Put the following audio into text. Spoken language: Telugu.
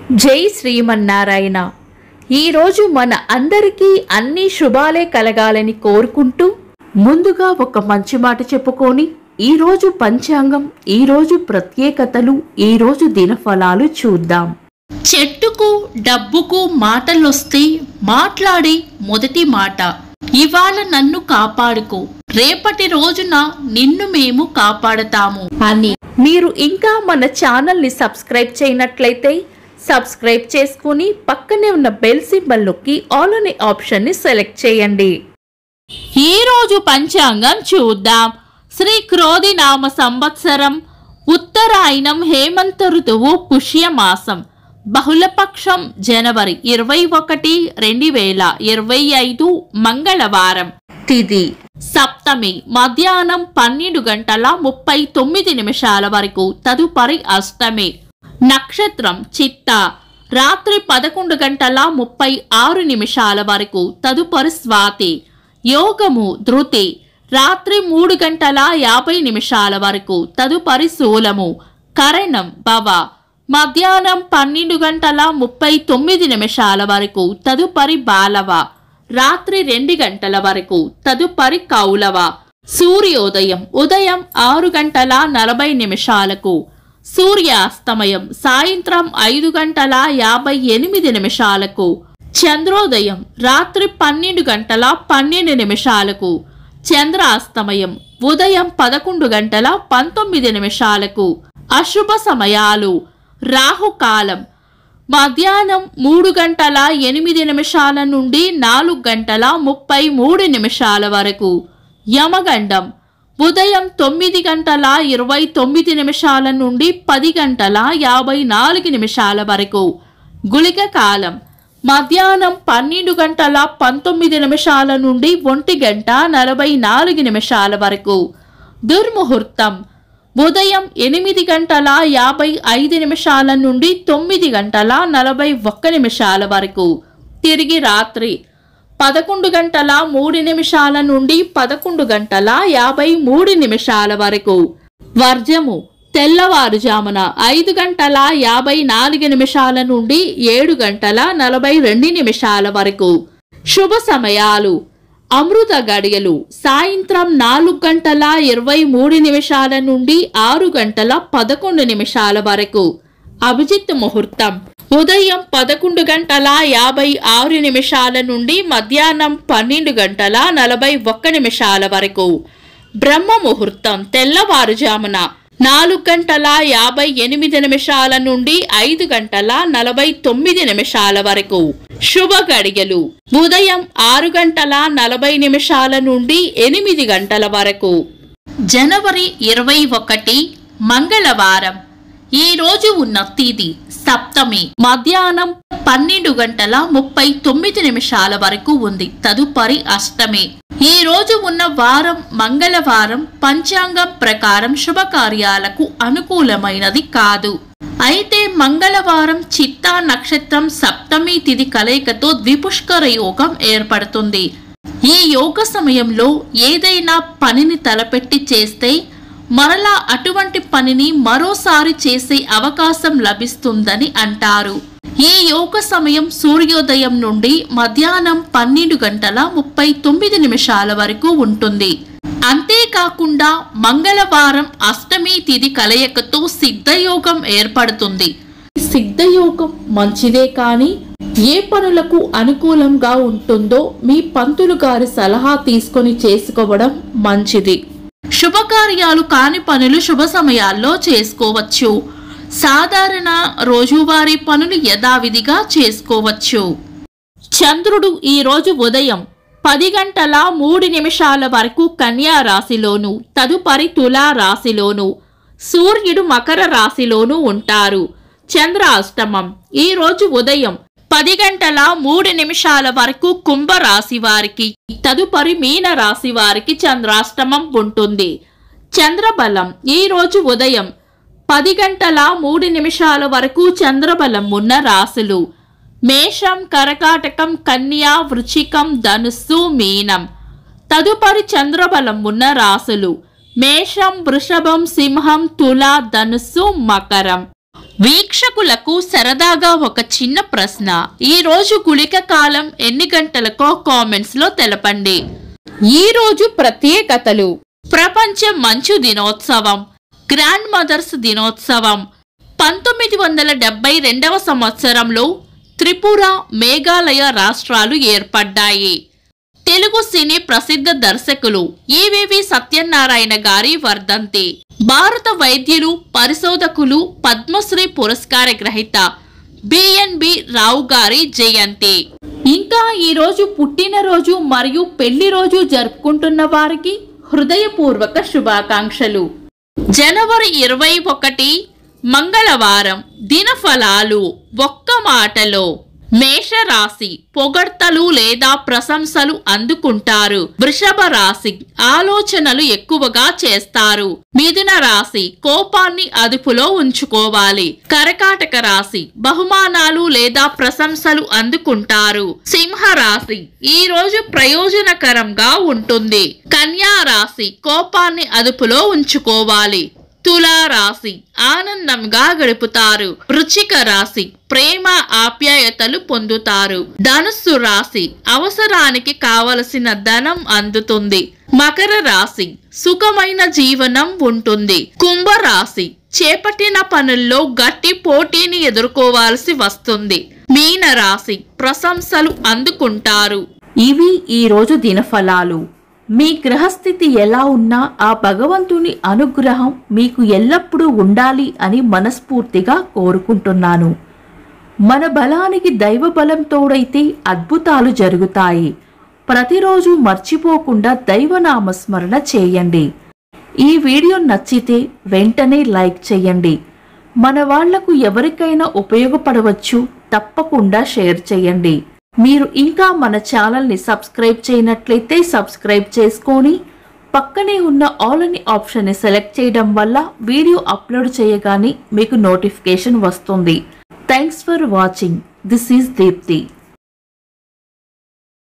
జై శ్రీమన్నారాయణ. ఈరోజు మన అందరికీ అన్ని శుభాలే కలగాలని కోరుకుంటూ ముందుగా ఒక మంచి మాట చెప్పుకొని ఈరోజు పంచాంగం, ఈరోజు ప్రత్యేకతలు, ఈరోజు దినఫలాలు చూద్దాం. చెట్టుకు డబ్బుకు మాటలొస్తే మాట్లాడే మొదటి మాట, ఇవాళ నన్ను కాపాడుకో, రేపటి రోజున నిన్ను మేము కాపాడతాము అని. మీరు ఇంకా మన ఛానల్ని సబ్స్క్రైబ్ చేయనట్లయితే సబ్స్క్రైబ్ చేసుకుని పక్కనే ఉన్న బెల్ సింబల్ నొక్కి ఆల్ అనే ఆప్షన్ని సెలెక్ట్ చేయండి. ఈరోజు పంచాంగం చూద్దాం. శ్రీ క్రోధి నామ సంవత్సరం, ఉత్తరాయణం, హేమంత ఋతువు, పుష్యమాసం, బహుళపక్షం, జనవరి 21, 2025, మంగళవారం. తిథి సప్తమి, మధ్యాహ్నం 12:39 వరకు, తదుపరి అష్టమి. నక్షత్రం చిత్త, రాత్రి 11:36 వరకు, తదుపరి స్వాతి. యోగము ధృతి, రాత్రి 3:50 వరకు, తదుపరి శూలము. కరణం భవ, మధ్యాహ్నం 12:39 వరకు, తదుపరి బాలవ. రాత్రి 2 గంటల వరకు, తదుపరి కౌలవ. సూర్యోదయం ఉదయం 6:40, సూర్యాస్తమయం సాయంత్రం 5:58. చంద్రోదయం రాత్రి 12:12, చంద్రాస్తమయం ఉదయం 11:19. అశుభ సమయాలు: రాహుకాలం మధ్యాహ్నం 3:08 నుండి 4:33 వరకు. యమగండం ఉదయం 9:29 నుండి 10:54 వరకు. గుళిక కాలం మధ్యాహ్నం 12:19 నుండి 1:44 వరకు. దుర్ముహూర్తం ఉదయం 8:55 నుండి 9:41 వరకు. తిరిగి రాత్రి 11:03 నుండి 11:53 వరకు. వర్జము తెల్లవారుజామున 5:54 నుండి 7:42 వరకు. శుభ సమయాలు: అమృత గడియలు సాయంత్రం 4:23 నుండి 6:11 వరకు. అభిజిత్ ముహూర్తం ఉదయం 11:56 నుండి మధ్యాహ్నం 12:41 వరకు. బ్రహ్మ ముహూర్తం తెల్లవారుజామున 4:58 నుండి 5:49 వరకు. శుభ గడియలు ఉదయం 6:40 నుండి 8 గంటల వరకు. జనవరి 21 మంగళవారం. ఈ రోజు ఉన్న తిథి సప్తమి, మధ్యాహ్నం 12:39 వరకు ఉంది, తదుపరి అష్టమి. ఈ రోజు ఉన్న వారం మంగళవారం. పంచాంగం ప్రకారం శుభకార్యాలకు అనుకూలమైనది కాదు. అయితే మంగళవారం చిత్తా నక్షత్రం సప్తమి తిథి కలయికతో ద్విపుష్కర యోగం ఏర్పడుతుంది. ఈ యోగ సమయంలో ఏదైనా పనిని తలపెట్టి చేస్తే మరలా అటువంటి పనిని మరోసారి చేసే అవకాశం లభిస్తుందని అంటారు. ఈ యోగ సమయం సూర్యోదయం నుండి మధ్యాహ్నం 12:39 వరకు ఉంటుంది. అంతేకాకుండా మంగళవారం అష్టమి తిథి కలయికతో సిద్ధయోగం ఏర్పడుతుంది. సిద్ధయోగం మంచిదే, కానీ ఏ పనులకు అనుకూలంగా ఉంటుందో మీ పంతులు గారి సలహా తీసుకొని చేసుకోవడం మంచిది. శుభకార్యాలు కాని పనులు శుభ సమయాల్లో చేసుకోవచ్చు. సాధారణ రోజువారీ పనులు యథావిధిగా చేసుకోవచ్చు. చంద్రుడు ఈ రోజు ఉదయం 10:03 వరకు కన్యా రాశిలోను, తదుపరి తులా రాశిలోను, సూర్యుడు మకర రాశిలోను ఉంటారు. చంద్రాష్టమం ఈ రోజు ఉదయం 10:03 వరకు కుంభ రాశి వారికి, తదుపరి మీన రాశి వారికి చంద్రాష్టమం ఉంటుంది. చంద్రబలం ఈ రోజు ఉదయం 10:03 వరకు చంద్రబలం ఉన్న రాశులు మేషం, కర్కాటకం, కన్యా, వృశ్చికం, ధనుస్సు, మీనం. తదుపరి చంద్రబలం ఉన్న రాశులు మేషం, వృషభం, సింహం, తుల, ధనుస్సు, మకరం. వీక్షకులకు సరదాగా ఒక చిన్న ప్రశ్న. ఈ రోజు గుళిక కాలం ఎన్ని గంటలకో కామెంట్స్ లో తెలపండి. ఈ రోజు ప్రత్యేకతలు: ప్రపంచ మంచు దినోత్సవం, గ్రాండ్ మదర్స్ దినోత్సవం. 1972వ సంవత్సరంలో త్రిపుర, మేఘాలయ రాష్ట్రాలు ఏర్పడ్డాయి. తెలుగు సినీ ప్రసిద్ధ దర్శకులు ఈవీవి సత్యనారాయణ గారి వర్ధంతి. భారత వైద్యులు, పరిశోధకులు, పద్మశ్రీ పురస్కార గ్రహీత బిఎన్బి రావు గారి జయంతి. ఇంకా ఈరోజు పుట్టినరోజు మరియు పెళ్లి రోజు జరుపుకుంటున్న వారికి హృదయపూర్వక శుభాకాంక్షలు. జనవరి 21 మంగళవారం. దినఫలాలు. ఒక్క మాటలో మేషరాశి పొగడ్తలు లేదా ప్రశంసలు అందుకుంటారు. వృషభ రాశి ఆలోచనలు ఎక్కువగా చేస్తారు. మిథున రాశి కోపాన్ని అదుపులో ఉంచుకోవాలి. కర్కాటక రాశి బహుమానాలు లేదా ప్రశంసలు అందుకుంటారు. సింహ రాశి ఈ రోజు ప్రయోజనకరంగా ఉంటుంది. కన్యా రాశి కోపాన్ని అదుపులో ఉంచుకోవాలి. తులా రాశి ఆనందంగా గడుపుతారు. వృశ్చిక రాశి ప్రేమ ఆప్యాయతలు పొందుతారు. ధనుస్సు రాశి అవసరానికి కావలసిన ధనం అందుతుంది. మకర రాశి సుఖమైన జీవనం ఉంటుంది. కుంభ రాశి చేపట్టిన పనుల్లో గట్టి పోటీని ఎదుర్కోవాల్సి వస్తుంది. మీన రాశి ప్రశంసలు అందుకుంటారు. ఇవి ఈ రోజు దినఫలాలు. మీ గ్రహస్థితి ఎలా ఉన్నా ఆ భగవంతుని అనుగ్రహం మీకు ఎల్లప్పుడూ ఉండాలి అని మనస్ఫూర్తిగా కోరుకుంటున్నాను. మన బలానికి దైవ బలం తోడైతే అద్భుతాలు జరుగుతాయి. ప్రతిరోజు మర్చిపోకుండా దైవనామస్మరణ చేయండి. ఈ వీడియో నచ్చితే వెంటనే లైక్ చేయండి. మన వాళ్లకు ఎవరికైనా ఉపయోగపడవచ్చు. తప్పకుండా షేర్ చేయండి. మీరు ఇంకా మన ఛానల్ని సబ్స్క్రైబ్ చేయనట్లయితే సబ్స్క్రైబ్ చేసుకొని పక్కనే ఉన్న ఆల్ అని ఆప్షన్ని సెలెక్ట్ చేయడం వల్ల వీడియో అప్లోడ్ చేయగానే మీకు నోటిఫికేషన్ వస్తుంది. Thanks for watching. This is Deepti.